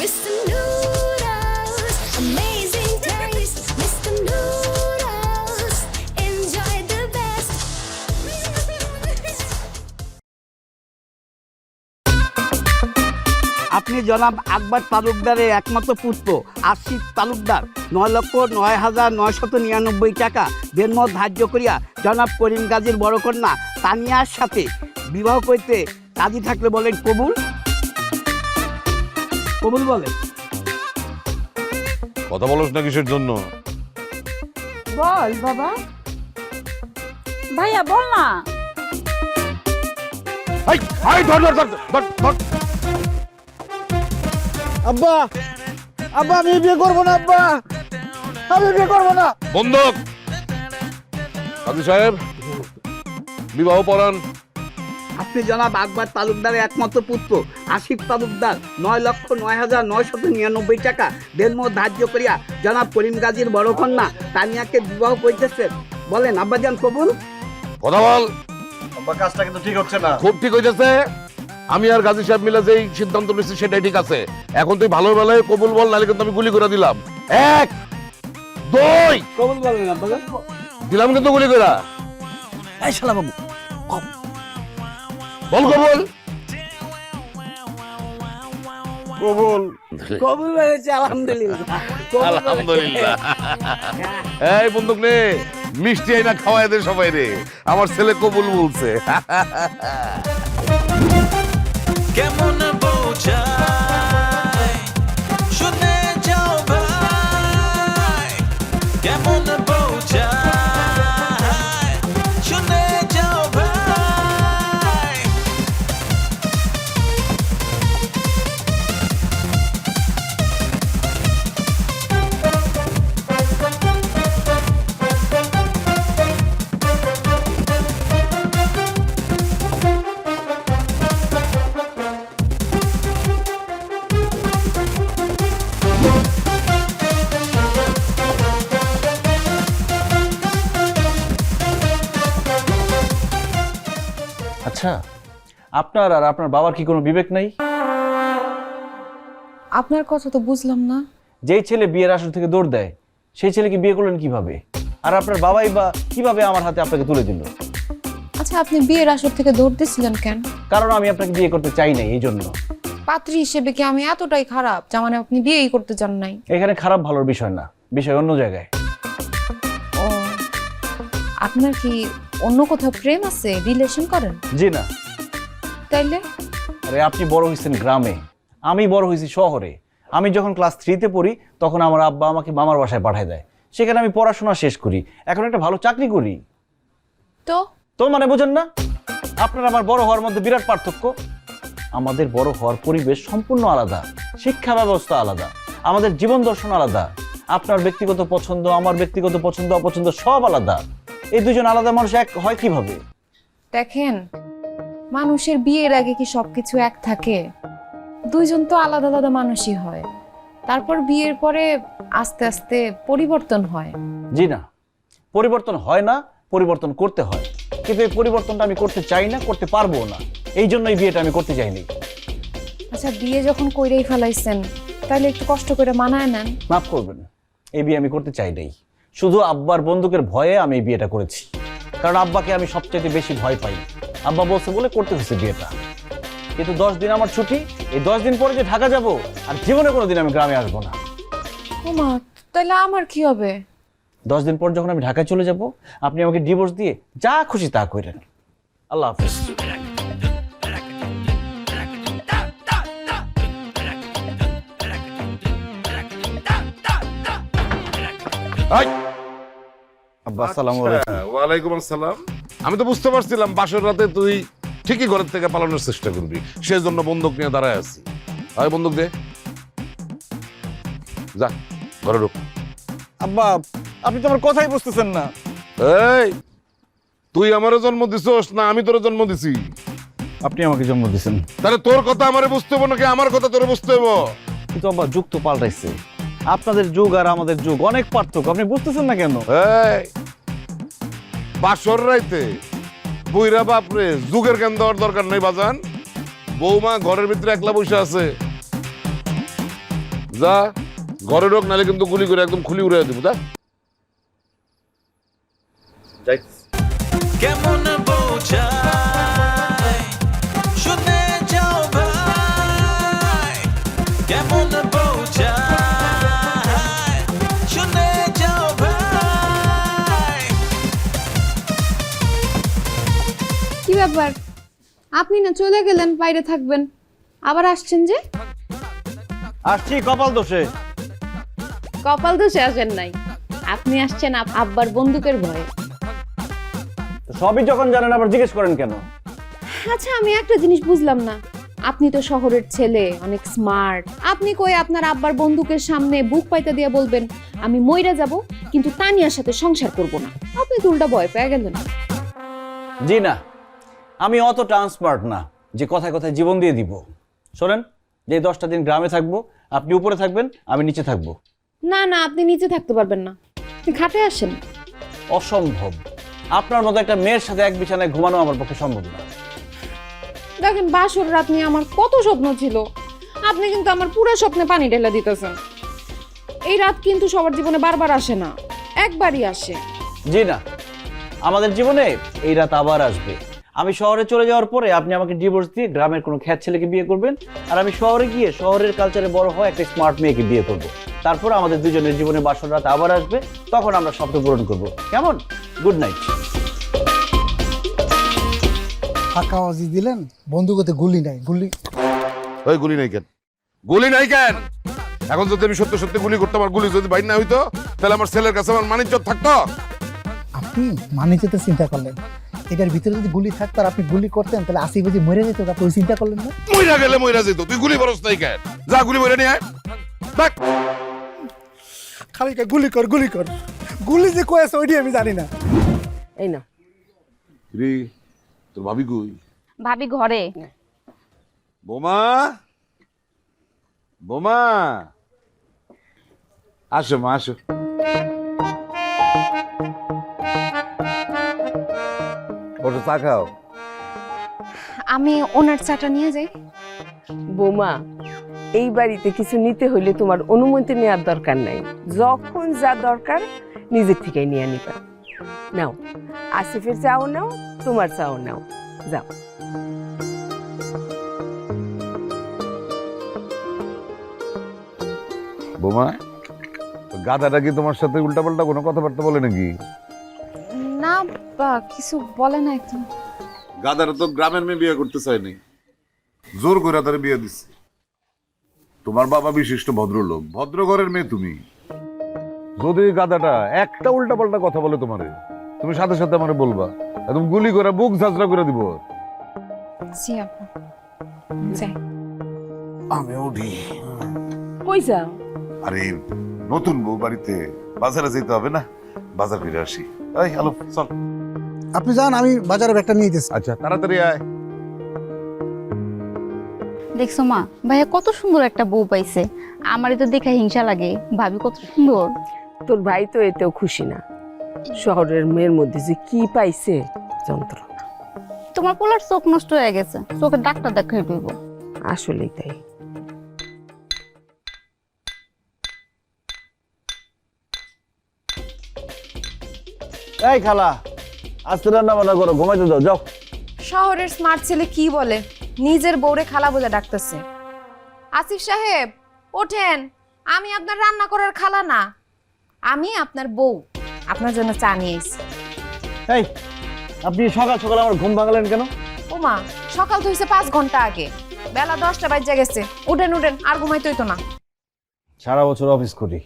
Mr. Noodles, amazing taste. Mr. Noodles, enjoy the best. আপনি জনাব আকবর তালুকদারের একমাত্র পুত্র আশিক তালুকদার 9,09,999 টাকা দেনমত ধার্য করিয়া জনাব করিম গাজীর বড় কন্যা তানিয়ার সাথে বিবাহ করতে রাজি থাকলে বলেন কবুল। কবুল বলে। কথা বলছ না কিসের জন্য? বল বাবা। ভাইয়া বল না। আব্বা আব্বা আমি বিয়ে করবো না, আব্বা আমি বিয়ে করবো না। বন্ধক কাজী সাহেব বিবাহ পড়ান। আপনি জনাব আকবর তালুকদারের একমাত্র পুত্র আশিক তালুকদার 9,09,999 টাকা দেনমত ধার্য করিয়া জনাব করিম গাজীর বড় কন্যা তানিয়াকে বিবাহ করিতেছেন বলেন আব্বাজান কবুল। কথা বল। আব্বা কাজটা কিন্তু ঠিক হচ্ছে না। খুব ঠিক হইতেছে। আমি আর গাজী সাহেব মিলে যেই সিদ্ধান্ত নিচ্ছি সেটাই ঠিক আছে। এখন তুই ভালো বেলায় কবুল বল, নাহলে কিন্তু আমি গুলি করে দিলাম। 1 2 কবুল বলেন আব্বাজান। দিলাম কিন্তু গুলি করে। এই শালা বাবু বল কবুল। কবুল। কবুল হয়েছে আলহামদুলিল্লাহ। আলহামদুলিল্লাহ। এই বন্দুক নে, মিষ্টি আইনা খাওয়াই দে সবাই রে। আমার ছেলে কবুল বলছে। কেমন বোঝায় শুনে যাও ভাই, কেমন বোঝায় শুনে যাও ভাই। আচ্ছা, আপনার আর আপনার বাবার কি কোনো বিবেক নাই? আপনার কথা তো বুঝলাম না। যেই ছেলে বিয়ের আসর থেকে দৌড় দেয় সেই ছেলেকে বিয়ে করলেন কিভাবে? আর আপনার বাবাই বা কিভাবে আমার হাতে আপনাকে তুলে দিল? আচ্ছা, আপনি বিয়ের আসর থেকে দৌড় দিয়েছিলেন কেন? কারণ আমি আপনাকে বিয়ে করতে চাই নাই, এই জন্য। পাত্রী হিসেবে কি আমি এতটাই খারাপ যা মানে আপনি বিয়েই করতে চান নাই? এখানে খারাপ ভালোর বিষয় না, বিষয় অন্য জায়গায়। ও, আপনার কি অন্য কোথাও প্রেম আছে, রিলেশন করেন? জি না। তাইলে? আরে আপনি বড় হয়েছেন গ্রামে, আমি বড় হয়েছি শহরে। আমি যখন ক্লাস 3-তে পড়ি তখন আমার আব্বা আমাকে মামার বাসায় পাঠায় দেয়। সেখানে আমি পড়াশোনা শেষ করি, এখন একটা ভালো চাকরি করি। তো তো মানে বোঝেন না? আপনার আমার বড় হওয়ার মধ্যে বিরাট পার্থক্য। আমাদের বড় হওয়ার পরিবেশ সম্পূর্ণ আলাদা, শিক্ষা ব্যবস্থা আলাদা, আমাদের জীবন দর্শন আলাদা। আপনার ব্যক্তিগত পছন্দ, আমার ব্যক্তিগত পছন্দ অপছন্দ সব আলাদা। এই দুজন আলাদা মানুষ এক হয় কিভাবে? দেখেন, মানুষের বিয়ের আগে কি সবকিছু এক থাকে? দুইজন তো আলাদা আলাদা মানুষই হয়, তারপর বিয়ের পরে আস্তে আস্তে পরিবর্তন হয়। জি না, পরিবর্তন হয় না, পরিবর্তন করতে হয়। কিন্তু এই পরিবর্তনটা আমি করতে চাই না, করতে পারবো না। এই জন্য এই বিয়েটা আমি করতে চাইনি। আচ্ছা, বিয়ে যখন কইরেই ফেলাইছেন তাহলে একটু কষ্ট করে মানায় নেন। মাফ করবেন, এই বিয়ে আমি করতে চাই নাই। শুধু আব্বার বন্দুকের ভয়ে আমি এই বিয়েটা করেছি। কারণ আব্বাকে আমি সবচেয়ে বেশি ভয় পাই। আব্বা বলছে বলে করতে হচ্ছে বিয়েটা। কিন্তু 10 দিন আমার ছুটি, এই 10 দিন পরে যে ঢাকা যাব, আর জীবনে কোনোদিন আমি গ্রামে আসবো না। ওমা, তাহলে আমার কি হবে? 10 দিন পর যখন আমি ঢাকায় চলে যাব, আপনি আমাকে ডিভোর্স দিয়ে যা খুশি তা করেন। আল্লাহ হাফেজ। আব্বা আসসালামু আলাইকুম। ওয়ালাইকুম আসসালাম। আমি তো বুঝতে পারছিলাম বাসর রাতে তুই ঠিকই ঘরের থেকে পালানোর চেষ্টা করবি, সেই জন্য বন্দুক নিয়ে দাঁড়ায় আছি। হয় বন্দুক দে, যা ঘরে ঢুক। আব্বা আপনি তো আমার কথাই বুঝতেছেন না। এই তুই আমারও জন্ম দিছস না আমি তোর জন্ম দিছি? আপনি আমাকে জন্ম দিয়েছেন। তাহলে তোর কথা আমারে বুঝতে হবো নাকি আমার কথা তোর বুঝতে হবো? কিন্তু আব্বা যুগ তো পাল্টাইছে। আপনাদের যুগ আর আমাদের যুগ অনেক পার্থক্য, আপনি বুঝতেছেন না কেন? এই বাসর রাইতে বুইরা বাপরে যুগের জ্ঞান দেওয়ার দরকার নেই বাজান। বৌমা ঘরের ভিতরে একলা বসে আছে, যা ঘরে ঢোক, নাহলে কিন্তু গুলি করে একদম খুলি উড়ে দিব। যা যাই। কেমন বোঝাই শুনে যাও ভাই, কেমন বোঝাই শুনে যাও ভাই। কি ব্যাপার, আপনি না চলে গেলেন, বাইরে থাকবেন, আবার আসছেন যে? আসছি কপাল দোষে। কপাল দোষে আসেন নাই, আপনি আসছেন আব্বার বন্দুকের ভয়ে। সবই যখন জানেন আবার জিজ্ঞেস করেন কেন? আচ্ছা, আমি একটা জিনিস বুঝলাম না, আপনি তো শহরের ছেলে, অনেক স্মার্ট, আপনি কই আপনার আব্বার বন্দুকের সামনে বুক পাইতা দিয়ে বলবেন আমি মইরা যাব কিন্তু তানিয়ার সাথে সংসার করব না? আপনি তো উল্টা ভয় পেয়ে গেলেন। জি না, আমি অত ট্রান্সপার্ট না যে কথায় কথায় জীবন দিয়ে দিব। শোনেন, যে 10টা দিন গ্রামে থাকবো, আপনি উপরে থাকবেন, আমি নিচে থাকবো। না না, আপনি নিচে থাকতে পারবেন না, আপনি খাটে আসেন। অসম্ভব, আপনার মতো একটা মেয়ের সাথে এক বিছানায় ঘুমানো আমার পক্ষে সম্ভব না। দেখেন, বাসর রাত নিয়ে আমার কত স্বপ্ন ছিল, আপনি কিন্তু আমার পুরো স্বপ্নে পানি ঢেলে দিতেছেন। এই রাত কিন্তু সবার জীবনে বারবার আসে না, একবারই আসে। জি না, আমাদের জীবনে এই রাত আবার আসবে। আমি শহরে চলে যাওয়ার পরে আপনি আমাকে ডিভোর্স দিয়ে গ্রামের কোনো খ্যাত ছেলেকে বিয়ে করবেন, আর আমি শহরে গিয়ে শহরের কালচারে বড় হয়ে একটা স্মার্ট মেয়েকে বিয়ে করব। তারপর আমাদের দুজনের জীবনে বাসর রাত আবার আসবে, তখন আমরা স্বপ্ন পূরণ করব। কেমন? Good night. ফাঁকা আওয়াজি দিলেন, বন্দুকতে গুলি নাই। গুলি ওই গুলি নাই কেন? গুলি নাই কেন? এখন যদি আমি সত্যি সত্যি গুলি করতাম আর গুলি যদি বাইর না হইতো, তাহলে আমার ছেলের কাছে আমার মানিজ্য থাকতো। আপনি মানে যেতে চিন্তা করলেন, এটার ভিতরে যদি গুলি থাকতো আর আপনি গুলি করতেন তাহলে আসি বুঝি মরে যেত, আপনি ওই চিন্তা করলেন না? মইরা গেলে মইরা যেত, তুই গুলি বরস নাই কেন? যা গুলি মরে নিয়ে আয়। দেখ খালি গুলি কর গুলি কর, গুলি যে কয়েছে ওইটি আমি জানি না। এই না, রে তোর ভাবি কই? ভাবি ঘরে। বোমা, বোমা, আসো মা আসো। ওটা চা খাও। আমি ওনার চাটা নিয়ে যাই। বৌমা, এই বাড়িতে কিছু নিতে হইলে তোমার অনুমতি নেওয়ার দরকার নাই, যখন যা দরকার নিজের থেকে নিয়ে নিবা। নাও, আসিফের চাও নাও, তোমার চাও নাও, যাও। বোমা, গাধাটা কি তোমার সাথে উল্টাপাল্টা কোনো কথাবার্তা বলে নাকি? না বা কিছু বলে না একদম। গাধারা তো গ্রামের মেয়ে বিয়ে করতে চায়নি, জোর করে তার বিয়ে দিচ্ছে। তোমার বাবা বিশিষ্ট ভদ্রলোক, ভদ্র ঘরের মেয়ে তুমি। যদি গাধাটা একটা উল্টাপাল্টা কথা বলে তোমারে, তুমি সাথে সাথে আমারে বলবা, একদম গুলি করে বুক ঝাঁঝরা করে দিব। জি আপু, যাই। আমি উঠি। কই যাও? আরে নতুন বউ বাড়িতে বাজারে যেতে হবে না, বাজার ফিরে আসি। এই হ্যালো, চল। আপনি যান, আমি বাজারে ব্যাগটা নিয়ে যেতেছি। আচ্ছা তাড়াতাড়ি আয়। দেখছো মা, ভাইয়া কত সুন্দর একটা বউ পাইছে, আমারই তো দেখে হিংসা লাগে, ভাবি কত সুন্দর। তোর ভাই তো এতেও খুশি না, শহরের মেয়ের মধ্যে যে কি পাইছে যন্ত্রণা। তোমার পোলার চোখ নষ্ট হয়ে গেছে, চোখের ডাক্তার দেখাই দিব। আসলেই তাই। এই খালা, আজকে রান্না বান্না করো, ঘুমাইতে দাও, যাও। শহরের স্মার্ট ছেলে কি বলে, নিজের বউরে খালা বলে ডাকতেছে। আসিফ সাহেব ওঠেন, আমি আপনার রান্না করার খালা না, আমি আপনার বউ, আপনার জন্য চা নিয়ে এসেছি। এই, আপনি সকাল সকাল আমার ঘুম ভাঙালেন কেন? ওমা, সকাল তো হয়েছে 5 ঘন্টা আগে, বেলা 10টা বাজে গেছে, উঠেন উঠেন, আর ঘুমাইতে হইতো না। সারা বছর অফিস করি,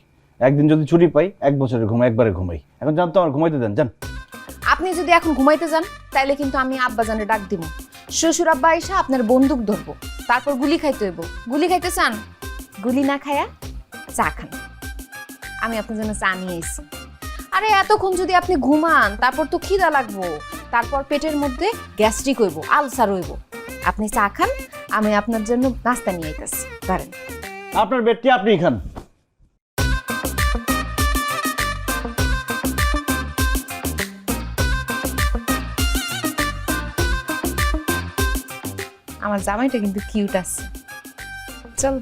একদিন যদি ছুটি পাই 1 বছরে একবারে ঘুমাই। এখন জান তো, আমার ঘুমাইতে দেন, যান। আপনি যদি এখন ঘুমাইতে যান তাইলে কিন্তু আমি আব্বাজানে ডাক দিব, শ্বশুর আব্বা এসে আপনার বন্দুক ধরবো, তারপর গুলি খাইতে হইব। গুলি খাইতে চান? গুলি না খায়া চা খান, আমি আপনার জন্য চা নিয়ে এসেছি। আরে এতক্ষণ যদি আপনি ঘুমান, তারপর তো খিদা লাগবো, তারপর পেটের মধ্যে গ্যাস্ট্রিক হইব, আলসার হইব। আপনি চা খান, আমি আপনার জন্য নাস্তা নিয়ে আইতাছি, দাঁড়ান। আপনার বেডটি আপনিই খান। আমার জামাইটা কিন্তু কিউট আছে, চল।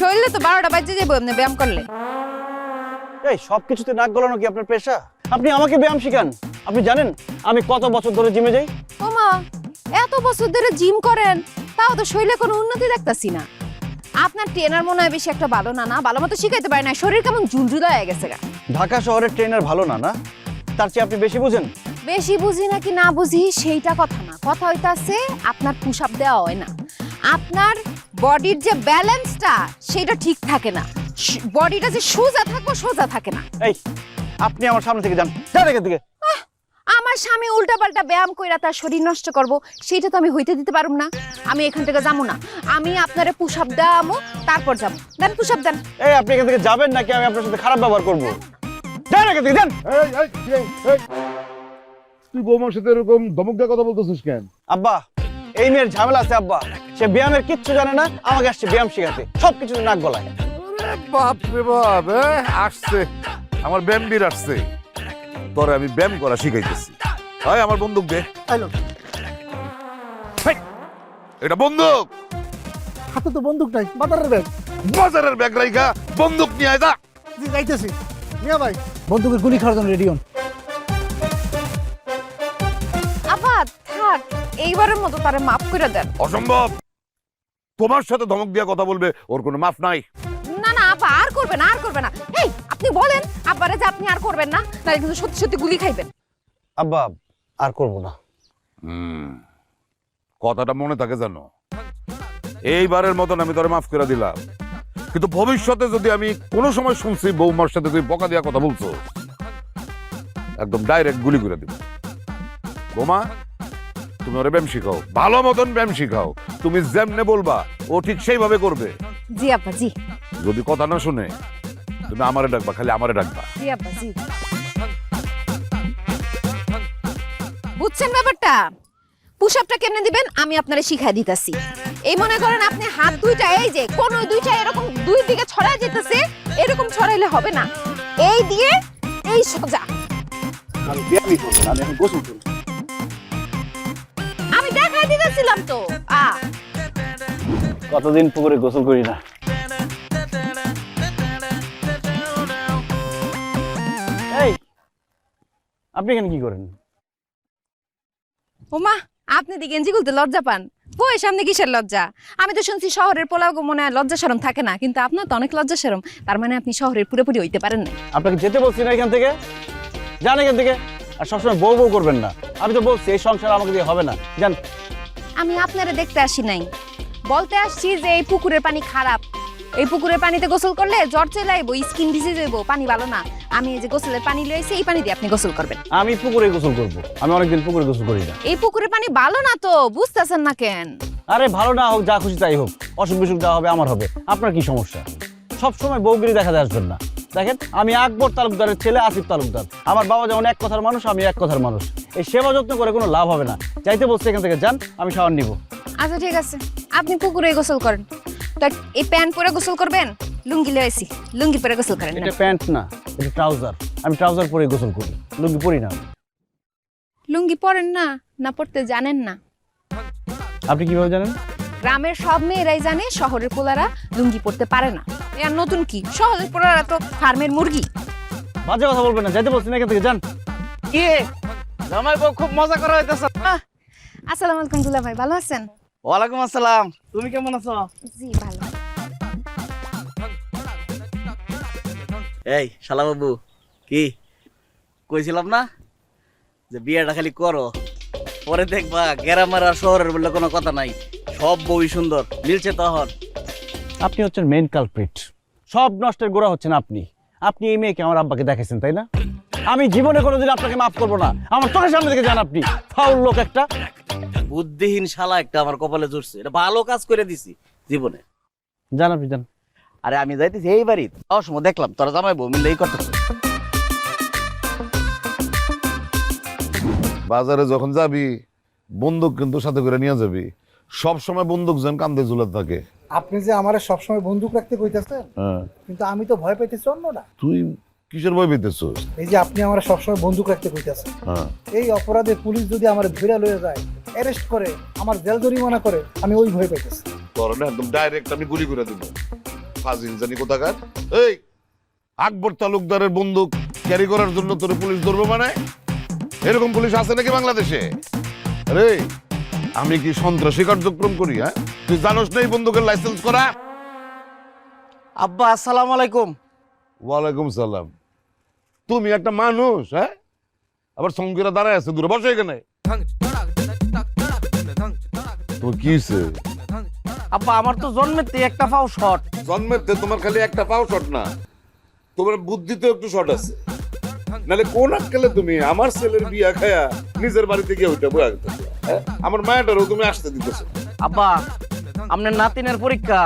শরীরে তো 12টা বাজে যাবো এমনি ব্যায়াম করলে। এই সব কিছুতে নাক গলানো কি আপনার পেশা? আপনি আমাকে ব্যায়াম শিখান। আপনি জানেন আমি কত বছর ধরে জিমে যাই? ওমা, এত বছর ধরে জিম করেন তাও তো শরীরে কোনো উন্নতি দেখতাছি না। আপনার ট্রেনার মনে হয় বেশি একটা ভালো না, না ভালো মতো শিখাইতে পারে না, শরীর কেমন ঝুলঝুলা হয়ে গেছে গা। ঢাকা শহরের ট্রেনার ভালো না, না তার চেয়ে আপনি বেশি বুঝেন। বেশি বুঝি নাকি না বুঝি সেইটা কথা না, কথা হইতাছে আপনার পুশ আপ দেওয়া হয় না, আপনার বডির যে ব্যালেন্সটা সেটা ঠিক থাকে না, বডিটা যে সোজা থাকবো সোজা থাকে না। এই আপনি আমার সামনে থেকে যান, যান এখান থেকে। আমার স্বামী উল্টাপাল্টা ব্যায়াম কইরা তার শরীর নষ্ট করব, সেইটা তো আমি হইতে দিতে পারুম না। আমি এখান থেকে যাবো না, আমি আপনারে পুশ আপ দেওয়ামো তারপর যাবো। দেন পুশ আপ দেন। এই আপনি এখান থেকে যাবেন নাকি আমি আপনার সাথে খারাপ ব্যবহার করবো? যান এখান থেকে, যান। তুই বৌমার সাথে এরকম ধমক দিয়ে কথা বলতেছিস কেন? আব্বা, এই মেয়ের ঝামেলা আছে আব্বা। সে ব্যায়ামের কিচ্ছু জানে না, আমাকে আসছে ব্যায়াম শিখাতে, সবকিছু নাক গলায়। বাপ রে বাপ, আসছে আমার ব্যায়াম বীর আসছে, তোরে আমি ব্যায়াম করা শিখাইতেছি। ভাই আমার বন্দুক দে। হেই, এটা বন্দুক? হাতে তো বন্দুক নাই, বাজারের ব্যাগ। বাজারের ব্যাগ রাইখা বন্দুক নিয়ে আয় যা। জি যাইতেছি। মিয়া ভাই বন্দুকের গুলি খাওয়ার জন্য রেডি হন। আব্বা থাক, এইবারের মতো তারে মাফ করে দেন। অসম্ভব, তোমার সাথে ধমক দিয়ে কথা বলবে ওর কোনো মাফ নাই। না না আব্বা, আর করবেন না, আর করবেন না। এই আপনি বলেন আব্বারে যে আপনি আর করবেন না, তাহলে কিন্তু সত্যি সত্যি গুলি খাইবেন। আব্বা আর করবো না। কথাটা মনে থাকে জানো, এইবারের মতন আমি তোরে মাফ করে দিলাম, কিন্তু ভবিষ্যতে যদি আমি কোনো সময় শুনছি বৌমার সাথে তুই বকা দিয়া কথা বলছো, একদম ডাইরেক্ট গুলি করে দিব। বৌমা, তুমি ওরে ব্যায়াম শিখাও, ভালো মতন ব্যায়াম শিখাও। তুমি যেমনে বলবা ও ঠিক সেইভাবে করবে। জি আব্বা জি। যদি কথা না শুনে তুমি আমারে ডাকবা, খালি আমারে ডাকবা। জি আব্বা জি। বুঝছেন ব্যাপারটা? পুশ আপটা কেমনে দিবেন আমি আপনারে শিখাই দিতাছি। এই মনে করেন আপনি হাত দুইটা এই যে কোন দুইটা এরকম দুই দিকে ছড়ায় যেতেছে, এরকম ছড়াইলে হবে না, এই দিয়ে এই সোজা। আমি ব্যায়ামই করবো না, আমি এখন গোসল করবো। আমি দেখাই দিতেছিলাম তো। কতদিন পুকুরে গোসল করি না। এই আপনি এখানে কি করেন? ওমা, আপনি দি গেঞ্জি খুলতে লজ্জা পান? বই সামনে কিসের লজ্জা? আমি তো শুনছি শহরের পোলাও মনে হয় লজ্জা শরম থাকে না, কিন্তু আপনার তো অনেক লজ্জা শরম, তার মানে আপনি শহরের পুরোপুরি হইতে পারেন না। আপনাকে যেতে বলছি না এখান থেকে, যান এখান থেকে। আর সবসময় বউ বউ করবেন না, আমি তো বলছি এই সংসার আমাকে দিয়ে হবে না, যান। আমি আপনারে দেখতে আসি নাই, বলতে আসছি যে এই পুকুরের পানি খারাপ, এই পুকুরের পানিতে গোসল করলে জ্বর চলে আইবো, স্কিন ডিজিজ হইবো, পানি ভালো না। আমি এই যে গোসলের পানি লইছি, এই পানি দিয়ে আপনি গোসল করবেন। আমি পুকুরে গোসল করব, আমি অনেকদিন পুকুরে গোসল করি না। এই পুকুরের পানি ভালো না তো, বুঝতেছেন না কেন? আরে ভালো না হোক, যা খুশি তাই হোক, অসুখ বিসুখ যা হবে আমার হবে, আপনার কি সমস্যা? সব সময় বউগিরি দেখাতে আসবেন না। দেখেন আমি আকবর তালুকদারের ছেলে আসিফ তালুকদার, আমার বাবা যেমন এক কথার মানুষ, আমি এক কথার মানুষ। এই সেবা যত্ন করে কোনো লাভ হবে না, যাইতে বলছে এখান থেকে যান, আমি শাওয়ার নিব। আচ্ছা ঠিক আছে, আপনি পুকুরে গোসল করেন। তো এই প্যান্ট পরে গোসল করবেন? লুঙ্গি লইছি, লুঙ্গি পরে গোসল করেন। এটা প্যান্ট না, এটা ট্রাউজার, আমি ট্রাউজার পরে গোসল করি, লুঙ্গি পরি না। লুঙ্গি পরেন না, না পড়তে জানেন না? আপনি কিভাবে জানেন? গ্রামের সব মেয়েরাই জানে শহরের পোলারা লুঙ্গি পরতে পারে না। আর নতুন কি, শহরের পোলারা তো ফার্মের মুরগি। বাজে কথা বলবেন না, যাইতে বলছি না এখান থেকে, যান। কি জামাই বউ খুব মজা করা হইতেছে না? আসসালামু আলাইকুম দুলা ভাই, ভালো আছেন? ওয়ালাইকুম আসসালাম, তুমি কেমন আছো? জি ভালো। এই শালা বাবু, কি কইছিলাম না যে বিয়েটা খালি করো, পরে দেখবা গ্রামের আর শহরের বললে কোনো কথা নাই, সব বউই সুন্দর, মিলছে তখন। আপনি হচ্ছেন মেইন কালপ্রিট, সব নষ্টের গোড়া হচ্ছেন আপনি। আপনি এই মেয়েকে আমার আব্বাকে দেখাইছেন তাই না? আমি জীবনে কোনোদিন আপনাকে মাফ করবো না, আমার চোখের সামনে থেকে যান আপনি, ফাউল লোক একটা। বুদ্ধিহীন শালা একটা আমার কপালে জুড়ছে, এটা ভালো কাজ করে দিছি জীবনে। যান আপনি, যান। আরে আমি যাইতেছি এই বাড়ি, যাওয়ার সময় দেখলাম তোরা জামাই বউ মিলে এই করতেছে। বাজারে যখন যাবি বন্দুক কিন্তু সাথে করে নিয়ে যাবি, সব সময় বন্দুক যেন কান্দে ঝুলে থাকে। আপনি যে আমার সবসময় বন্দুক রাখতে কইতেছেন, কিন্তু আমি তো ভয় পাইতেছি অন্যটা। তুই কিসের ভয় পেতেছিস? এই যে আপনি আমার সবসময় বন্দুক রাখতে কইতেছেন, এই অপরাধে পুলিশ যদি আমার ধরে লয়ে যায়, অ্যারেস্ট করে, আমার জেল জরিমানা করে, আমি ওই ভয় পাইতেছি। তোর না একদম ডাইরেক্ট আমি গুলি করে দিব। ফাজিল জানি কোথাকার। এই আকবর তালুকদারের বন্দুক ক্যারি করার জন্য তোর পুলিশ ধরবে মানে? এরকম পুলিশ আছে নাকি বাংলাদেশে? আরে আমি কি সন্ত্রাসী কার্যক্রম করি? হ্যাঁ, তুই জানোস না এই বন্দুকের লাইসেন্স করা? আব্বা আসসালামু আলাইকুম। ওয়ালাইকুম সালাম। তুমি একটা মানুষ, হ্যাঁ, আবার সঙ্গীরা দাঁড়ায় আছে দূরে, বসে এখানে। তোমার কি হয়েছে? আব্বা আমার তো জন্মেতে একটা পাও শর্ট। জন্মেতে তোমার খালি একটা পাও শট না, তোমার বুদ্ধিতে একটু শর্ট আছে। নালে কোন আক্কেলে তুমি আমার ছেলের বিয়া খায়া নিজের বাড়িতে গিয়ে ওইটা বয়ে আনতেছো? হ্যাঁ, আমার মায়াটারও তুমি আসতে দিতেছো। আব্বা আপনার নাতিনের পরীক্ষা,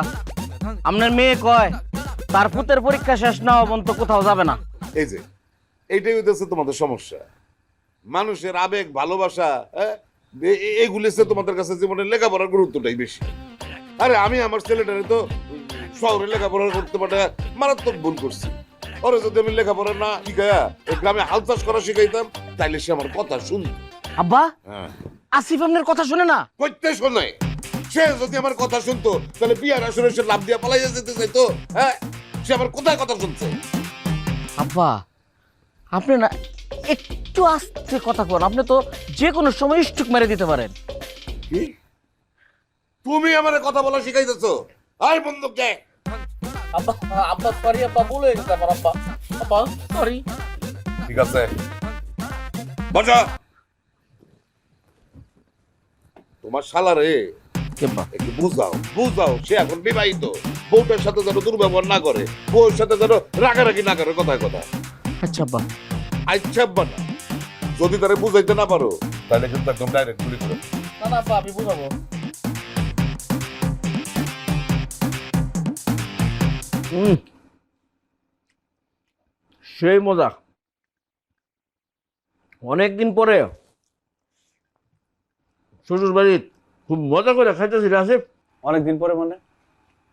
আপনার মেয়ে কয় তার পুতের পরীক্ষা শেষ না পর্যন্ত কোথাও যাবে না। এই যে এইটাই হইতেছে তোমাদের সমস্যা। মানুষের আবেগ, ভালোবাসা, হ্যাঁ, এইগুলি তোমাদের কাছে জীবনের লেখাপড়ার গুরুত্বটাই বেশি। আরে আমি আমার ছেলেটারে তো শহরে লেখাপড়া করতে পারে মারাত্মক ভুল করছি। ওরে যদি আমি লেখাপড়া না শিখাইয়া এই গ্রামে হাল চাষ করা শিখাইতাম, তাইলে সে আমার কথা শুনত। আব্বা হ্যাঁ, আসিফ আপনার কথা শুনে না? কইতে শোনে। সে যদি আমার কথা শুনতো তাহলে বিয়ার আসরে সে লাভ দিয়া পালাইয়া যেতে চাইতো। হ্যাঁ, সে আমার কোথায় কথা শুনছে? আব্বা আপনি না একটু আস্তে কথা কন, আপনি তো যে কোনো সময় স্ট্রোক মেরে দিতে পারেন। কি তুমি আমার কথা বলা শিখাইতেছো? আয় বন্দুক দে। আব্বা আব্বা সরি আব্বা, ভুল হয়ে গেছে আমার আব্বা। আব্বা সরি। ঠিক আছে, বসো। তোমার শালারে একটু বুঝাও, বুঝাও। সে এখন বিবাহিত, বউটার সাথে যেন দুর্ব্যবহার না করে, বউর সাথে যেন রাগারাগি না করে কথায় কথা। আচ্ছা আব্বা। আচ্ছা আব্বা না, যদি তারে বুঝাইতে না পারো তাহলে কিন্তু একদম ডাইরেক্ট গুলি করে। না না আব্বা আমি বুঝাবো। সেই মজা। অনেকদিন পরে শ্বশুর বাড়ির খুব মজা করে খাইতেছি আসিফ। অনেকদিন পরে মানে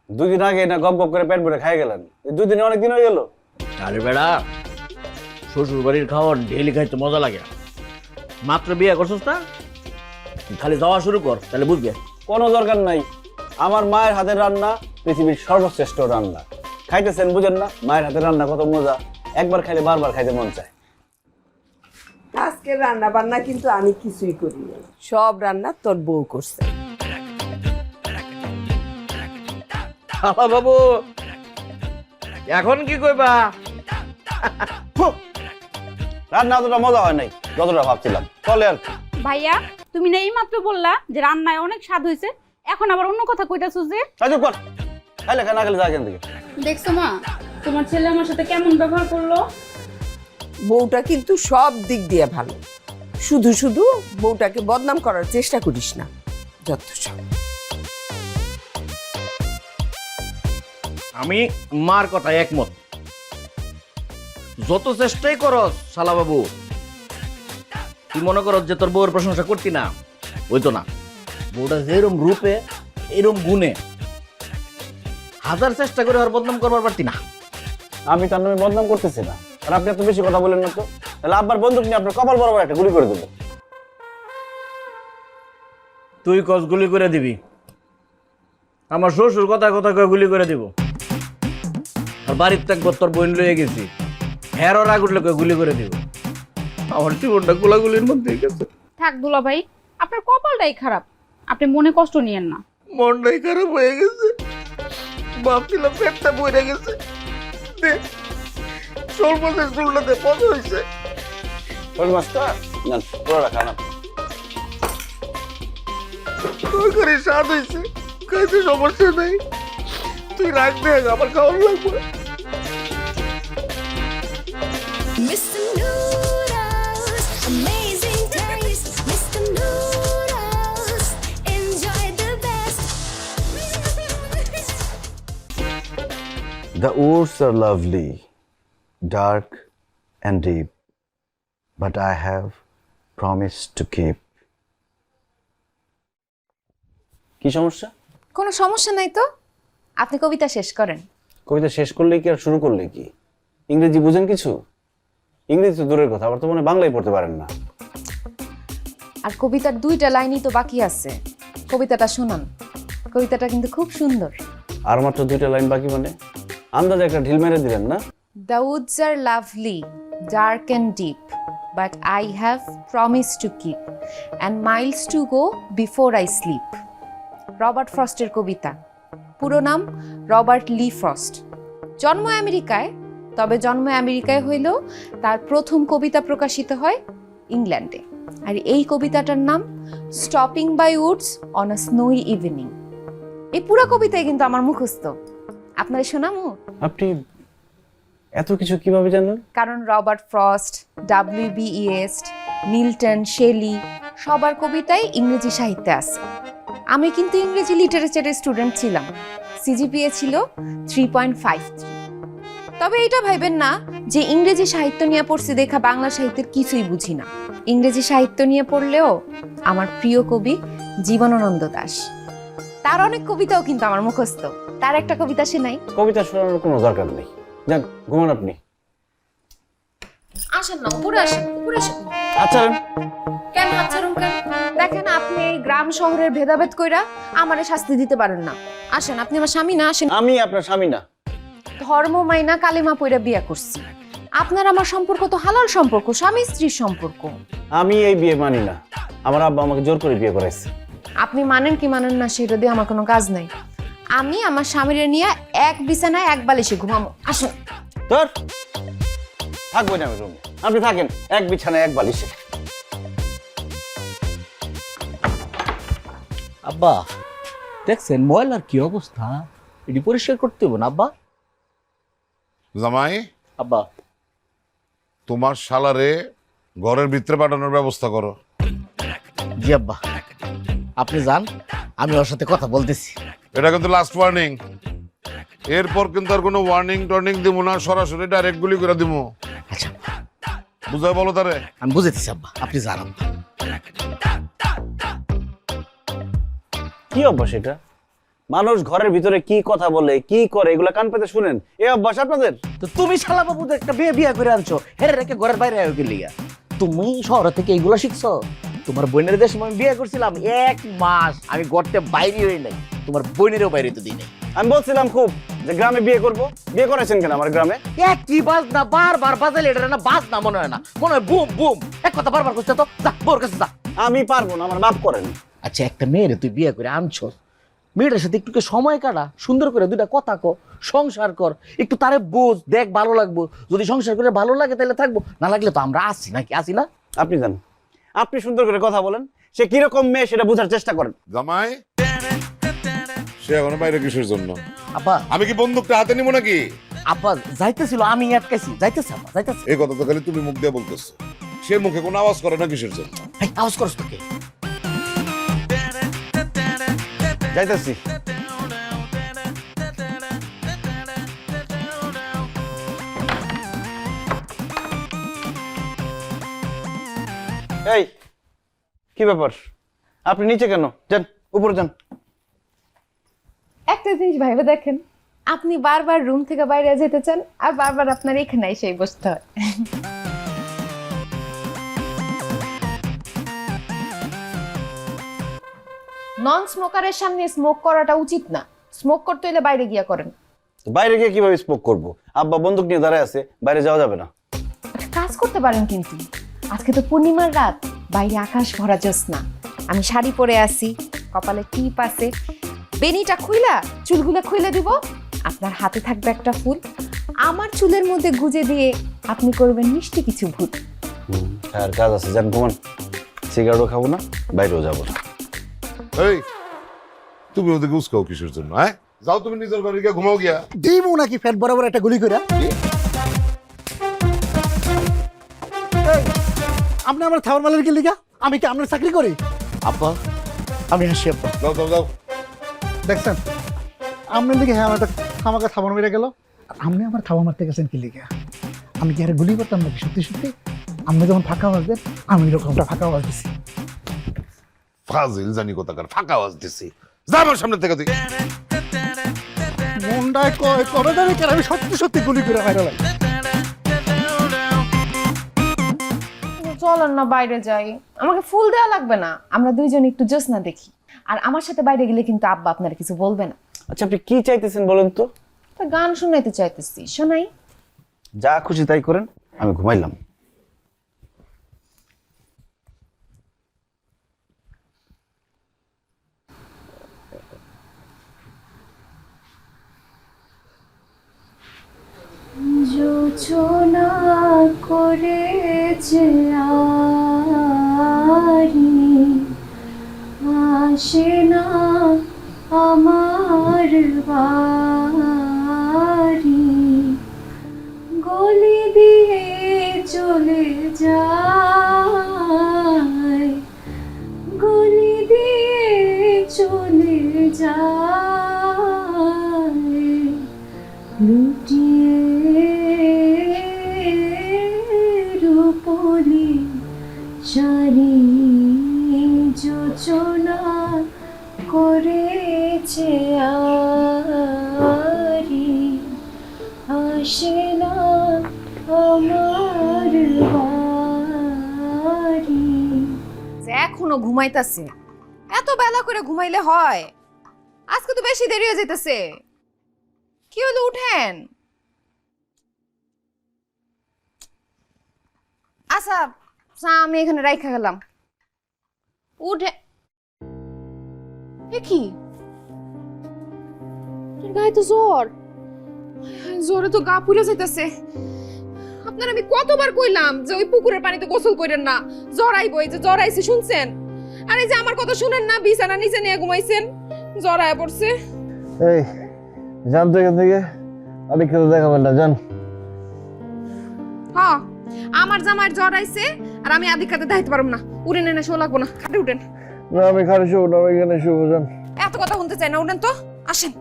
2 দিন আগে না গপ গপ করে পেট ভরে খাই গেলেন, এই 2 দিনে অনেক দিন হয়ে গেল। আরে বেড়া, শ্বশুর বাড়ির খাওয়া ডেইলি খাইতে মজা লাগে। মাত্র বিয়ে করছিস না, খালি যাওয়া শুরু কর তাহলে বুঝবে। কোনো দরকার নাই, আমার মায়ের হাতের রান্না পৃথিবীর সর্বশ্রেষ্ঠ রান্না। খাইতেছেন বুঝেন না মায়ের হাতের রান্না কত মজা, একবার খাইলে বারবার খাইতে মন চায়। আজকে রান্না বান্না কিন্তু আমি কিছুই করি না, সব রান্না তোর বউ করছে। খালা বাবু এখন কি কইবা? রান্না অতটা মজা হয় নাই যতটা ভাবছিলাম। চলে আর ভাইয়া তুমি না এইমাত্র বললা যে রান্নায় অনেক স্বাদ হয়েছে, এখন আবার অন্য কথা কইতাছো যে? চুপ কর, খাইলে খাই না খেলে যা এখান থেকে। দেখছো মা তোমার ছেলে আমার সাথে কেমন ব্যবহার করলো? বউটা কিন্তু সব দিক দিয়ে ভালো, শুধু শুধু বউটাকে বদনাম করার চেষ্টা করিস না। যত সব আমি মার কথায় একমত। যত চেষ্টাই করস শালা বাবু, তুই মনে করস যে তোর বউয়ের প্রশংসা করতি না, হইতো না। বউটা যেরম রূপে এরম গুণে, হাজার চেষ্টা করে আর বদনাম করবার পারতি না। আমি তার নামে বদনাম করতেছি না, আর আপনি এত বেশি কথা বলেন না তো। তাহলে আব্বার বন্দুক নিয়ে আপনার কপাল বরাবর একটা গুলি করে দেবো। তুই কস গুলি করে দিবি, আমার শ্বশুর কথা কথা কয়ে গুলি করে দিব। আর বাড়ির থাকবো তোর বোন লয়ে গেছি, হেরো রাগ উঠলে কয়ে গুলি করে দিব। আমার জীবনটা গোলাগুলির মধ্যে গেছে। থাক দুলা ভাই, আপনার কপালটাই খারাপ, আপনি মনে কষ্ট নিয়েন না। মনটাই খারাপ হয়ে গেছে, ভাবছিলাম পেটটা বইরে গেছে, সর্বশেষ চুলটাতে পচ হয়েছে। শোল মাছটা না পুরোটা খান আপনি। তরকারি স্বাদ হয়েছে, খাইতে সমস্যা নেই, তুই রাখ দে, আমার খাওয়ার লাগবে। Mr. Noodles, amazing taste. Mr. Noodles, enjoy the best. The woods are lovely, dark and deep, but I have promised to keep. কি সমস্যা? কোনো সমস্যা নাই তো, আপনি কবিতা শেষ করেন। কবিতা শেষ করলে কি আর শুরু করলে কি? ইংরেজি বুঝেন কিছু? ইংরেজি তো দূরের কথা, আবার তো মনে হয় বাংলায় পড়তে পারেন না। আর কবিতার 2টা লাইনই তো বাকি আছে, কবিতাটা শোনান। কবিতাটা কিন্তু খুব সুন্দর। আর মাত্র 2টা লাইন বাকি মানে আন্দাজে একটা ঢিল মেরে দিলেন না? The woods are lovely, dark and deep, but I have promised to keep, and miles to go before I sleep. Robert ফ্রস্টের কবিতা। পুরো নাম রবার্ট লি ফ্রস্ট। জন্ম আমেরিকায়, তবে জন্ম আমেরিকায় হইলেও তার প্রথম কবিতা প্রকাশিত হয় ইংল্যান্ডে। আর এই কবিতাটার নাম stopping by woods on a snowy evening. এই পুরো কবিতাই কিন্তু আমার মুখস্থ। আপনারা শোনামু? আপনি এত কিছু কিভাবে জানেন? কারণ রবার্ট ফ্রস্ট, W.B. ইয়েস্ট, মিল্টন, শেলি সবার কবিতাই ইংরেজি সাহিত্যে আছে। আমি কিন্তু ইংরেজি লিটারেচারের স্টুডেন্ট ছিলাম। CGPA ছিল 3.53। তবে এটা ভাইবেন না যে ইংরেজি সাহিত্য নিয়ে পড়ছি দেখা বাংলা সাহিত্যের কিছুই বুঝি না। ইংরেজি সাহিত্য নিয়ে পড়লেও আমার প্রিয় কবি জীবনানন্দ দাশ, তার অনেক কবিতাও কিন্তু আমার মুখস্থ। তার একটা কবিতা শোনাই। কবিতা শোনানোর কোনো দরকার নেই, যান ঘুমান আপনি। আসেন না, উপরে আসেন, উপরে আসেন। আচ্ছা কেন আচ্ছা কেন? দেখেন আপনি এই গ্রাম শহরের ভেদাভেদ কইরা আমারে শাস্তি দিতে পারেন না। আসেন, আপনি আমার স্বামী না? আসেন। আমি আপনার স্বামী না। ধর্ম মাইনা কালেমা পইরা বিয়া করছি। আপনার আমার সম্পর্ক তো হালাল সম্পর্ক, স্বামী স্ত্রীর সম্পর্ক। আমি এই বিয়ে মানি না। আমার আব্বা আমাকে জোর করে বিয়ে করাইছে। আপনি মানেন কি মানেন না সেটা দিয়ে আমার কোনো কাজ নাই। আমি আমার স্বামীর নিয়ে এক বিছানায় এক বালিশে ঘুমাবো। আসেন। তোর থাকবো না আমি রুমে, আপনি থাকেন এক বিছানায় এক বালিশে। আব্বা দেখছেন ময়লার কি অবস্থা? এটি পরিষ্কার করতে হবে না আব্বা? জামাই, আব্বা তোমার শালারে ঘরের ভিতরে পাঠানোর ব্যবস্থা করো। জি আব্বা, আপনি যান, আমি ওর সাথে কথা বলতেছি। এটা কিন্তু লাস্ট ওয়ার্নিং। এরপর কিন্তু আর কোনো ওয়ার্নিং টর্নিং দিব না, সরাসরি ডাইরেক্ট গুলি করে দিব। আচ্ছা বুঝাই বলো তারে। আমি বুঝেছি আব্বা, আপনি যান আব্বা। কি অভ্যাস এটা? মানুষ ঘরের ভিতরে কি কথা বলে কি করে এগুলা কান পেতে শুনেন, এই অভ্যাস আপনাদের? তো তুমি শালা বাবু একটা বিয়ে করে আনছো, হেরে রেখে ঘরের বাইরে আয় গেলি। তুমি শহর থেকে এইগুলো শিখছো? তোমার বোনের দেশ আমি বিয়ে করছিলাম 1 মাস আমি ঘরতে বাইরে হই নাই, তোমার বোনেরও বাইরে তো দিই নাই। আমি বলছিলাম খুব যে গ্রামে বিয়ে করব, বিয়ে করেছেন কেন আমার গ্রামে? কি বাজ না, বারবার বাজাইলে এটা না বাজ না মনে হয় না, মনে হয় বুম বুম। এক কথা বারবার করছে তো, যা বোর কাছে যা। আমি পারবো না, আমার বাপ করেন। আচ্ছা একটা মেয়েরে তুই বিয়ে করে আনছো, মেয়েটার সাথে একটু সময় কাটা, সুন্দর করে 2টা কথা কো, সংসার কর, একটু তারে বোঝ, দেখ ভালো লাগবো। যদি সংসার করে ভালো লাগে তাহলে থাকবো, না লাগলে তো আমরা আসি নাকি, আসি না? আপনি জান, আপনি সুন্দর করে কথা বলেন, সে কিরকম মেয়ে সেটা বোঝার চেষ্টা করেন। জামাই, সে এখন বাইরে কিসের জন্য? আব্বা আমি কি বন্দুকটা হাতে নিব নাকি? আব্বা যাইতেছিল, আমি আটকাইছি। যাইতেছে আব্বা, যাইতেছে। এই কথা তো খালি তুমি মুখ দিয়ে বলতেছো, সে মুখে কোনো আওয়াজ করে না কিসের জন্য? এই আওয়াজ করছ তোকে? যাইতেছি। এই কি ব্যাপার, আপনি নিচে কেন? যান উপরে যান। একটা জিনিস ভাইবে দেখেন, আপনি বারবার রুম থেকে বাইরে যেতে চান আর বারবার আপনার এখানে এসে বসতে হয়। নন স্মোকারের সামনে স্মোক করাটা উচিত না। স্মোক করতে হলে বাইরে গিয়া করেন। বাইরে গিয়ে কিভাবে স্মোক করবো? আব্বা বন্দুক নিয়ে দাঁড়ায় আছে, বাইরে যাওয়া যাবে না। একটা কাজ করতে পারেন কিন্তু, আজকে তো পূর্ণিমার রাত, বাইরে আকাশ ভরা জ্যোৎস্না, আমি শাড়ি পরে আছি, কপালে টিপ আছে, বেনিটা খুইলা চুলগুলো খুইলে দিব, আপনার হাতে থাকবে একটা ফুল, আমার চুলের মধ্যে গুজে দিয়ে আপনি করবেন মিষ্টি কিছু ভূত। আর কাজ আছে, যান ঘুমান। সিগারেটও খাবো না, বাইরেও যাবো না। এই তুমি ওদিকে উস্কাও কিসের জন্য? হ্যাঁ যাও, তুমি নিজের ঘরে গিয়ে ঘুমাও গিয়া। দিমু নাকি ফ্যাট বরাবর একটা গুলি করে? আপনি আমার থাবার মালের কি লিগা? আমি কি আপনার চাকরি করি? আব্বা আমি হাসি আব্বা। যাও যাও যাও। দেখছেন আপনার দিকে হ্যাঁ আমাদের আমাকে থাবার মেরে গেল, আপনি আমার থাবা মারতে গেছেন কি লিগা? আমি কি আরে গুলি করতাম নাকি? সত্যি সত্যি আপনি যখন ফাঁকা আওয়াজ দেন আমি এরকমটা ফাঁকা আওয়াজ দিছি। ফাজিল জানি কোথাকার, ফাঁকা আওয়াজ দিছি। যা আমার সামনে থেকে তুই। মনটায় কয় কবে যাবে কেন আমি সত্যি সত্যি গুলি করে মাইরা লাই। চলেন না বাইরে যাই, আমাকে ফুল দেওয়া লাগবে না, আমরা দুইজন একটু জ্যোৎস্না দেখি। আর আমার সাথে বাইরে গেলে কিন্তু আব্বা আপনার কিছু বলবে না। আচ্ছা আপনি কি চাইতেছেন বলেন তো? তা গান শোনাইতে চাইতেছি, শোনাই। যা খুশি তাই করেন, আমি ঘুমাইলাম। যোচনা করেছে আরি, আসে না আমার বাড়ি, গলি দিয়ে চলে যায়, গলি দিয়ে চলে যায়, লুটিয়ে রূপলি শাড়ি, যোচনা করেছে আরি, আসে না আমার বাড়ি। এখনো ঘুমাইতাছে? এত বেলা করে ঘুমাইলে হয়? আজকে তো বেশি দেরি হয়ে যাইতেছে। কি হলো, উঠেন। আচ্ছা চা আমি এখানে রাইখা গেলাম, উঠে। এ কি, তোর গায়ে তো জ্বর, জ্বরে তো গা পুড়ে যাইতেছে। আপনার আমি কতবার কইলাম যে ওই পুকুরের পানিতে গোসল করেন না, জ্বর আইবো। এই যে জ্বর আইছে, শুনছেন? আর এই যে আমার কথা শুনেন না, বিছানা নিচে নিয়ে ঘুমাইছেন, জ্বর আয়া পড়ছে। এই জান তো এখান থেকে, আদিক খেতে দেখাবেন না, জান। হ্যাঁ, আমার জামাইয়ের জ্বর আইছে আর আমি আদিক খাতে দেখাইতে পারবো না। উঠেন, এনে শো লাগবো না, খাটে উঠেন। না আমি খালি শুভ না, এখানে শুভ, জান। এত কথা শুনতে চাই না, উঠেন তো, আসেন।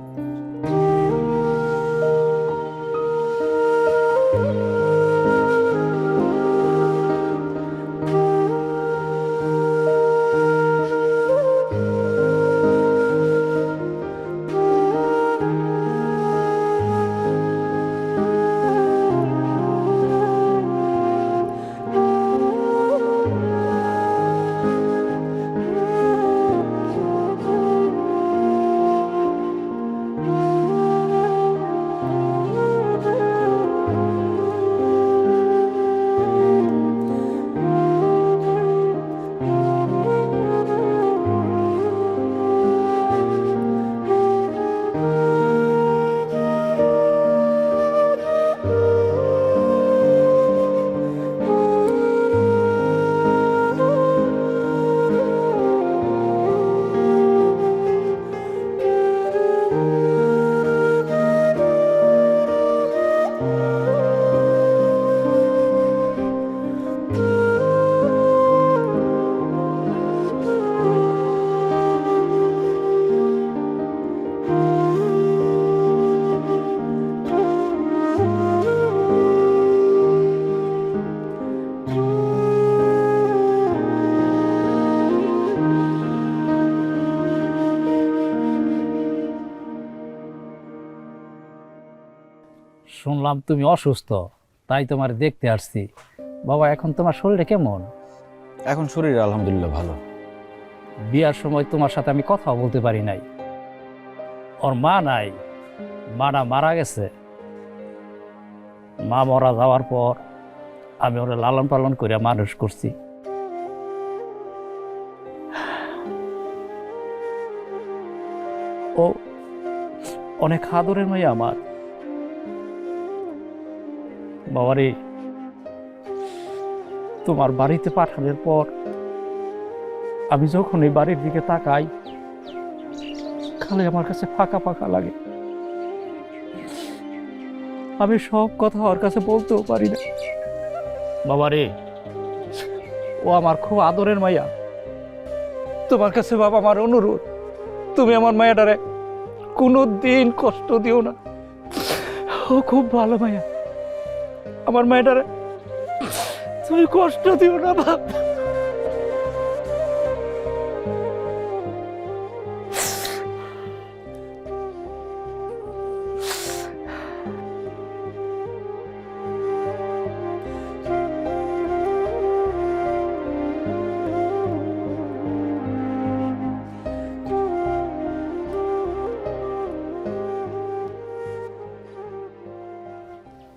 শুনলাম তুমি অসুস্থ, তাই তোমার দেখতে আসছি। বাবা, এখন তোমার শরীরটা কেমন? এখন শরীর আলহামদুলিল্লাহ ভালো। বিয়ার সময় তোমার সাথে আমি কথা বলতে পারি নাই। ওর মা নাই, মাটা মারা গেছে। মা মরা যাওয়ার পর আমি ওরা লালন পালন করে মানুষ করছি। ও অনেক আদরের মেয়ে আমার। বাবারে, তোমার বাড়িতে পাঠানোর পর আমি যখন এই বাড়ির দিকে তাকাই, খালি আমার কাছে ফাঁকা ফাঁকা লাগে। আমি সব কথা ওর কাছে বলতেও পারি না। বাবারে, ও আমার খুব আদরের মাইয়া। তোমার কাছে বাবা আমার অনুরোধ, তুমি আমার মায়াটারে কোনো দিন কষ্ট দিও না। ও খুব ভালো মায়া, আমার মায়াটারে তুমি কষ্ট দিও না বাপ।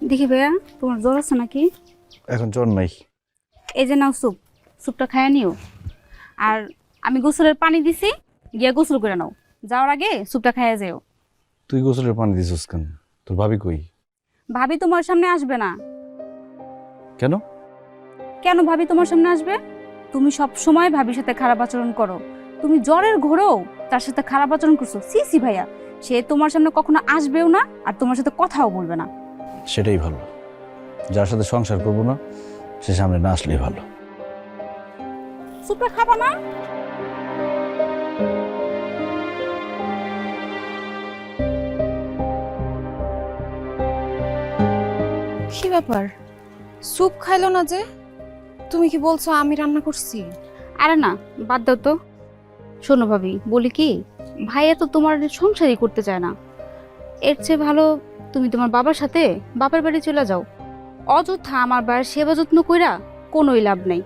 দেখি ভাইয়া তোমার জ্বর আছে নাকি? এখন জ্বর নাই। এই যে নাও স্যুপ, স্যুপটা খাইয়া নিও। আর আমি গোসলের পানি দিছি, গিয়া গোসল করে নাও। যাওয়ার আগে স্যুপটা খাইয়া যেও। তুই গোসলের পানি দিছিস কেন? তোর ভাবি কই? ভাবি তোমার সামনে আসবে না। কেন? কেন ভাবি তোমার সামনে আসবে? তুমি সব সময় ভাবির সাথে খারাপ আচরণ করো। তুমি জ্বরের ঘোরেও তার সাথে খারাপ আচরণ করছো। সি সি ভাইয়া, সে তোমার সামনে কখনো আসবেও না আর তোমার সাথে কথাও বলবে না। সেটাই ভালো। যার সাথে সংসার করবো না সে সামনে না আসলেই ভালো। স্যুপটা খাবা না? কি ব্যাপার, স্যুপ খাইলো না যে? তুমি কি বলছো আমি রান্না করছি? আরে না, বাদ দাও তো। শোনো ভাবি, বলি কি, ভাইয়া তো তোমার সংসারই করতে চায় না। এর চেয়ে ভালো তুমি তোমার বাবার সাথে বাপের বাড়ি চলে যাও। অযথা আমার বাবার সেবা যত্ন কইরা কোনোই লাভ নাই।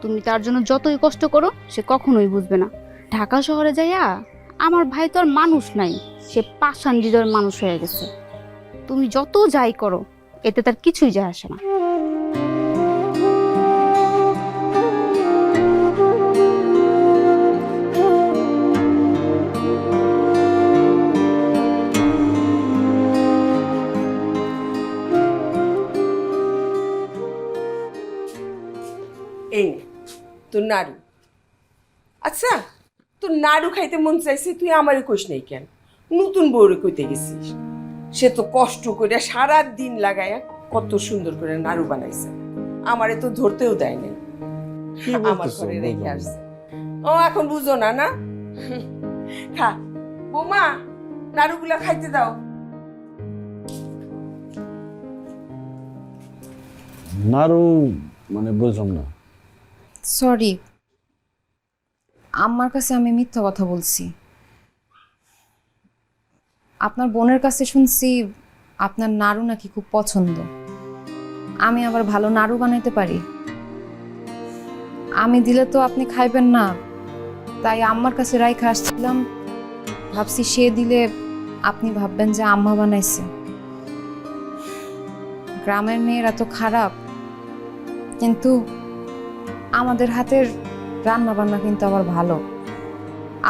তুমি তার জন্য যতই কষ্ট করো সে কখনোই বুঝবে না। ঢাকা শহরে যাইয়া আমার ভাই তো আর মানুষ নাই, সে পাষাণ হৃদয়ের মানুষ হয়ে গেছে। তুমি যত যাই করো এতে তার কিছুই যায় আসে না। এই নে, তোর নাড়ু। আচ্ছা, তোর নাড়ু খাইতে মন চাইছে, তুই আমারে কইস নাই কেন? নতুন বউরে কইতে গেছিস। সে তো কষ্ট করে সারা দিন লাগায়া কত সুন্দর করে নাড়ু বানাইছে, আমারে তো ধরতেও দেয় নাই। আমার ঘরে রেখে আসছে। ও এখন বুঝো না না? খা বৌমা, নাড়ুগুলা খাইতে দাও। নাড়ু মানে বুঝলাম না। সরি, আমার কাছে আমি মিথ্যা কথা বলছি। আপনার বোনের কাছে শুনছি আপনার নাড়ু নাকি খুব পছন্দ। আমি আবার ভালো নাড়ু বানাইতে পারি। আমি দিলে তো আপনি খাইবেন না, তাই আম্মার কাছে রাইখা আসছিলাম। ভাবছি সে দিলে আপনি ভাববেন যে আম্মা বানাইছে। গ্রামের মেয়েরা তো খারাপ, কিন্তু আমাদের হাতের রান্না বান্না কিন্তু আবার ভালো।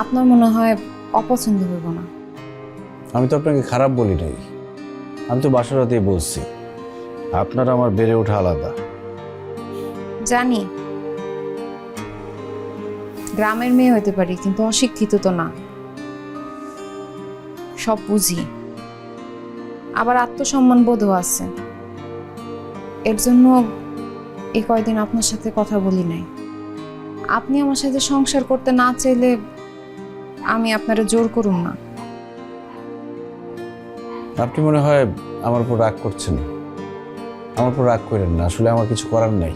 আপনার মনে হয় অপছন্দ হইব না। আমি তো আপনাকে খারাপ বলি নাই, আমি তো বাসার রাতেই বলছি আপনার আমার বেড়ে ওঠা আলাদা। জানি গ্রামের মেয়ে হইতে পারি, কিন্তু অশিক্ষিত তো না। সব বুঝি, আবার আত্মসম্মান বোধও আছে। এর জন্য এই কয়দিন আপনার সাথে কথা বলি নাই। আপনি আমার সাথে সংসার করতে না চাইলে আমি আপনারা জোর করুম না। আপনি মনে হয় আমার উপর রাগ করছেন। আমার উপর রাগ করেন না, আসলে আমার কিছু করার নাই।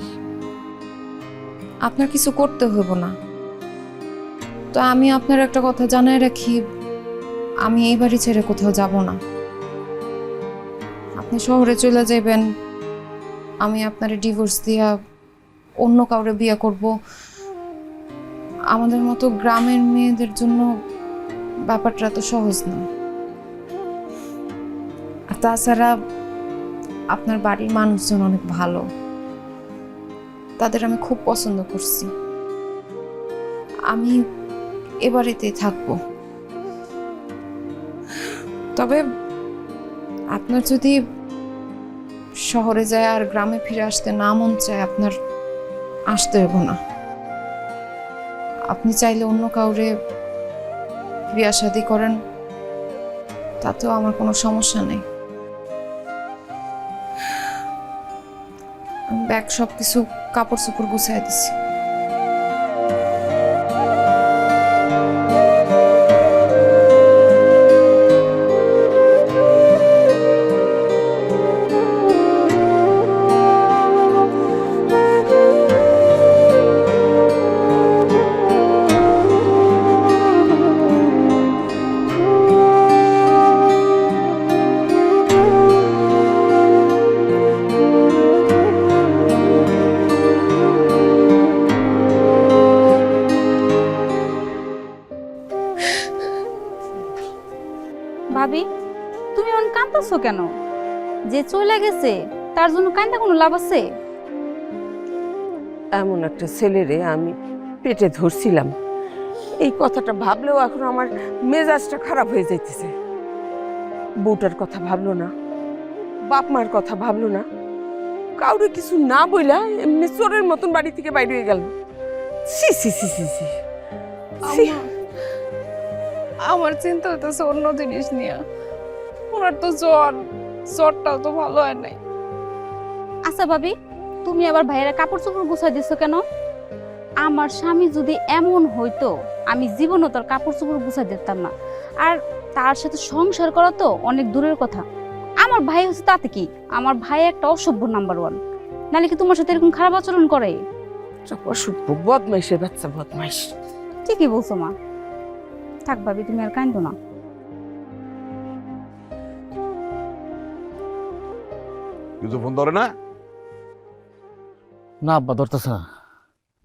আপনার কিছু করতে হইব না। তো আমি আপনার একটা কথা জানাই রাখি, আমি এই বাড়ি ছেড়ে কোথাও যাব না। আপনি শহরে চলে যাবেন, আমি আপনারে ডিভোর্স দিয়া অন্য কাউরে বিয়ে করব। আমাদের মতো গ্রামের মেয়েদের জন্য ব্যাপারটা তো সহজ না। আর তাছাড়া আপনার বাড়ির মানুষজন অনেক ভালো, তাদের আমি খুব পছন্দ করছি। আমি এ বাড়িতেই থাকবো। তবে আপনার যদি শহরে যায় আর গ্রামে ফিরে আসতে না মন চায়, আপনার আসতে হবে না। আপনি চাইলে অন্য কাউরে বিয়া শাদী করেন, তাতেও আমার কোনো সমস্যা নেই। আমি ব্যাগ সব কিছু কাপড় চোপড় গুছাই দিছি। ভাবি, তুমি এমন কাঁদতেছো কেন? যে চলে গেছে তার জন্য কাইন্দা কোনো লাভ আছে? এমন একটা ছেলেরে আমি পেটে ধরছিলাম, এই কথাটা ভাবলেও এখন আমার মেজাজটা খারাপ হয়ে যাইতেছে। বউটার কথা ভাবলো না, বাপ মার কথা ভাবলো না, কাউরে কিছু না বইলা এমনি চোরের মতন বাড়ি থেকে বাইরে হয়ে গেল। সি সি সি সি সি সি। আমার চিন্তা হইতেছে অন্য জিনিস নিয়ে। ওনার তো জ্বরটাও তো ভালো হয় নাই। আচ্ছা ভাবি, তুমি আবার ভাইয়েরা কাপড় চোপড় গুছাই দিছো কেন? আমার স্বামী যদি এমন হইতো আমি জীবনও তার কাপড় চোপড় গুছাই দিতাম না। আর তার সাথে সংসার করা তো অনেক দূরের কথা। আমার ভাই হচ্ছে তাতে কি, আমার ভাই একটা অসভ্য নাম্বার 1। নালে কি তোমার সাথে এরকম খারাপ আচরণ করে? অসভ্য বদমাইশের বাচ্চা, বদমাইশ। ঠিকই বলছো মা। থাক ভাবি, তুমি আর কাঁদো না। কিছু ফোন ধরে না? না আব্বা, ধরতেছে না।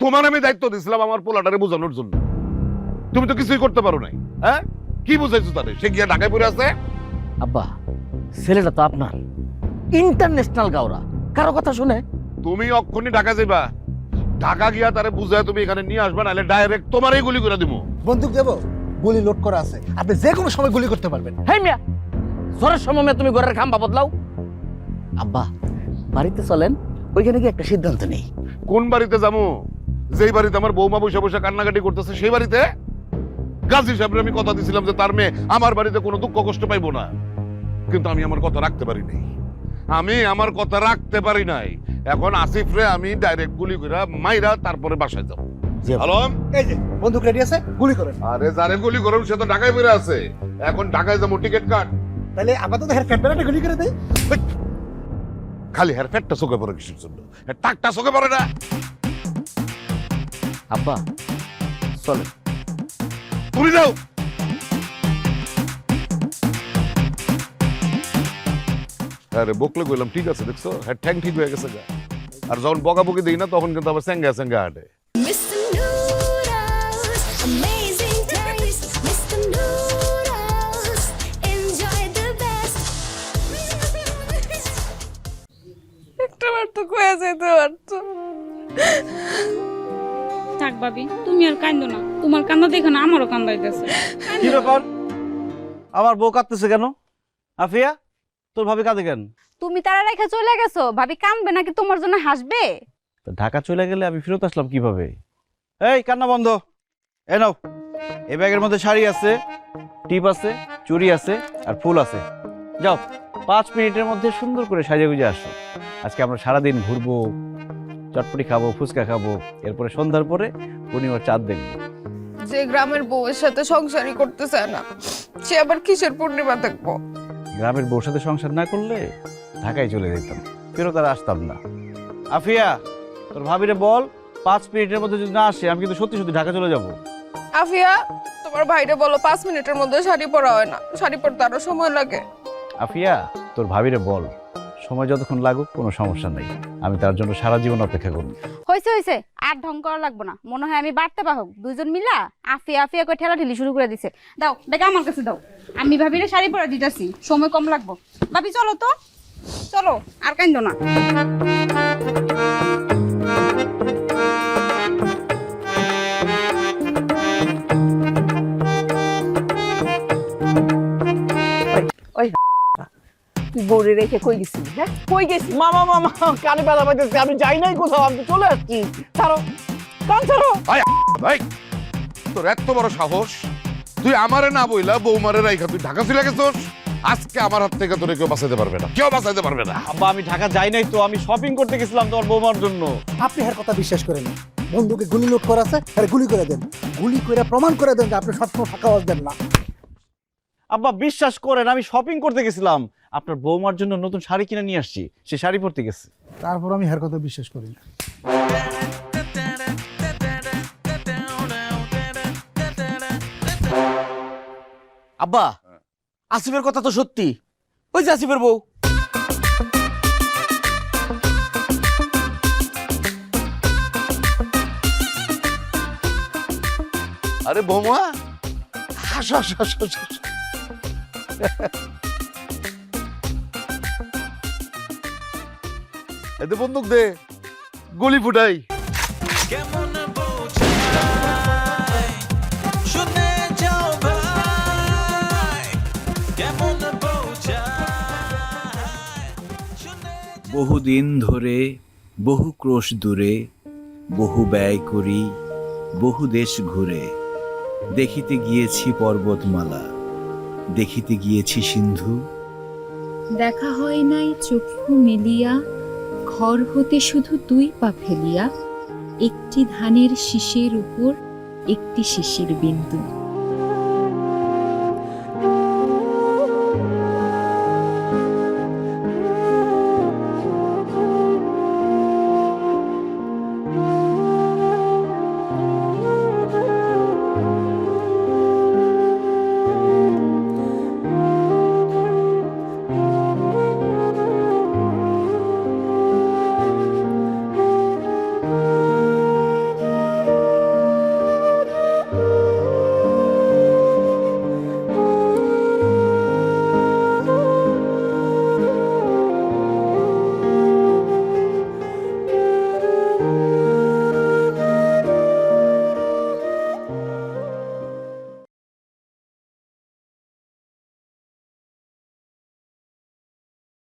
তোমার আমি দায়িত্ব দিছিলাম আমার পোলাটারে বোঝানোর জন্য, তুমি তো কিছুই করতে পারো নাই। হ্যাঁ, কি বুঝাইছো তারে? সে গিয়া ঢাকায় পড়ে আছে। আব্বা, ছেলেটা তো আপনার ইন্টারন্যাশনাল গাওরা, কারো কথা শুনে? তুমি অক্ষণই ঢাকা যাইবা, ঢাকা গিয়া তারে বুঝায় তুমি এখানে নিয়ে আসবা, নাহলে ডাইরেক্ট তোমারই গুলি করে দিব। বন্দুক দেবো, গুলি লোড করা আছে, আপনি যে কোনো সময় গুলি করতে পারবেন। হেই মিয়া, ঝড়ের সময় মিয়া তুমি ঘরের খাম্বা বদলাও। আব্বা, বাড়িতে চলেন, ওইখানে কি একটা সিদ্ধান্ত নেই। কোন বাড়িতে যাবো? যেই বাড়িতে আমার বৌমা বসে বসে কান্নাকাটি করতেছে সেই বাড়িতে? গাজী সাহেবের আমি কথা দিছিলাম যে তার মেয়ে আমার বাড়িতে কোনো দুঃখ কষ্ট পাইবো না, কিন্তু আমি আমার কথা রাখতে পারি নাই। এখন আসিফ রে আমি ডাইরেক্ট গুলি করে মাইরা তারপরে বাসায় যাবো। আলম, এই যে বন্দুক রেডি আছে, গুলি করেন। আরে যারে গুলি করুন সে তো ঢাকায় বেড়ে আছে, এখন ঢাকায় যাবো, টিকিট কাট। তাহলে আপাতত হেয়ার কাটবেন, গুলি করে দেয়। খালি হেয়ার ফ্যাটটা চোখে পড়ে কিসের জন্য? টাকটা চোখে পড়ে না? আব্বা চলেন। তুমি যাও। আরে বকলে কইলাম ঠিক আছে, দেখছো হ্যাঁ ঠ্যাং ঠিক হয়ে গেছে গা। আর যখন বকাবকি দিই না তখন কিন্তু আবার স্যাঙ্গা স্যাঙ্গা হাঁটে। একটা বার তো কয়ে যেতে পারতো। থাক ভাবি, তুমি আর কাঁদো না। তোমার কান্না দেখে না আমারও কান্দাইতেছে। কি ব্যাপার, আমার বউ কাঁদতেছে কেন? আফিয়া, তোর ভাবি কাঁদে কেন? তুমি তারা রেখে চলে গেছো, ভাবি কাঁদবে নাকি তোমার জন্য হাসবে? তা ঢাকা চলে গেলে আমি ফেরত আসলাম কিভাবে? এই কান্না বন্ধ। এ নাও, এই ব্যাগের মধ্যে শাড়ি আছে, টিপ আছে, চুড়ি আছে আর ফুল আছে। যাও, 5 মিনিটের মধ্যে সুন্দর করে সাজে গুজে আসো। আজকে আমরা সারাদিন ঘুরবো, চটপটি খাবো, ফুচকা খাবো, এরপরে সন্ধ্যার পরে পূর্ণিমার চাঁদ দেখবো। যে গ্রামের বউয়ের সাথে সংসারই করতে চায় না, সে আবার কিসের পূর্ণিমা দেখবো? গ্রামের বউর সাথে সংসার না করলে ঢাকায় চলে যেতাম, ফেরত আর আসতাম না। আফিয়া, তোর ভাবিরে বল 5 মিনিটের মধ্যে যদি না আসে আমি কিন্তু সত্যি সত্যি ঢাকা চলে যাব। আফিয়া, তোমার ভাইরে বলো 5 মিনিটের মধ্যে শাড়ি পরা হয় না, শাড়ি পরতে আরো সময় লাগে। আফিয়া, তোর ভাবিরে বল সময় যতক্ষণ লাগুক কোনো সমস্যা নেই, আমি তার জন্য সারা জীবন অপেক্ষা করব। হইছে আর ঢং করা লাগবো না। মনে হয় আমি বাড়তে বাহক দুইজন মিলা আফিয়া আফিয়া করে ঠেলা ঠেলি শুরু করে দিছে। দাও বেটা আমার কাছে দাও, আমি ভাবিরে শাড়ি পরা দিতেছি, সময় কম লাগবো। ভাবি চলো তো, চলো আর কাঁদো না। তুই বউরে রেখে কই গেছিলি? হ্যাঁ, কই গেছিস? মামা মামা কানে ব্যথা পাইতেছে, আমি যাই নাই কোথাও, আমি চলে আসছি। ছাড়ো, কান ছাড়ো। ভাই, তোর এত বড় সাহস, তুই আমারে না বইলা বৌমারে রাইখা তুই ঢাকা চলে গেছস। আজকে আমার হাত থেকে তোরে কেউ বাঁচাইতে পারবে না, কেউ বাঁচাইতে পারবে না। আব্বা, আমি ঢাকা যাই নাই তো, আমি শপিং করতে গেছিলাম তোমার বৌমার জন্য। আপনি হের কথা বিশ্বাস করেন না। বন্দুকে গুলি লোড করা আছে, আর গুলি করে দেন। গুলি করে প্রমাণ করে দেন যে আপনি সবসময় ফাঁকা আওয়াজ দেন না। আব্বা বিশ্বাস করেন, আমি শপিং করতে গেছিলাম, আপনার বৌমার জন্য নতুন শাড়ি কিনে নিয়ে আসছি, সে শাড়ি পরতে গেছে। তারপর আমি হের কথা বিশ্বাস করি না। আব্বা, আসিফের কথা তো সত্যি, ওই যে আসিফের বউ। আরে বৌমা, হাসো হাসো হাসো হাসো। এতে বন্দুক দে, গুলি ফুটাই। কেমন বোঝাই শুনে যাও ভাই কেমন বোঝাই শুনে বহুদিন ধরে বহু ক্রোশ দূরে বহু ব্যয় করি বহু দেশ ঘুরে দেখিতে গিয়েছি পর্বতমালা দেখিতে গিয়েছি সিন্ধু দেখা হয় নাই চক্ষু মেলিয়া ঘর হতে শুধু 2 পা ফেলিয়া একটি ধানের শীষের উপর একটি শিশির বিন্দু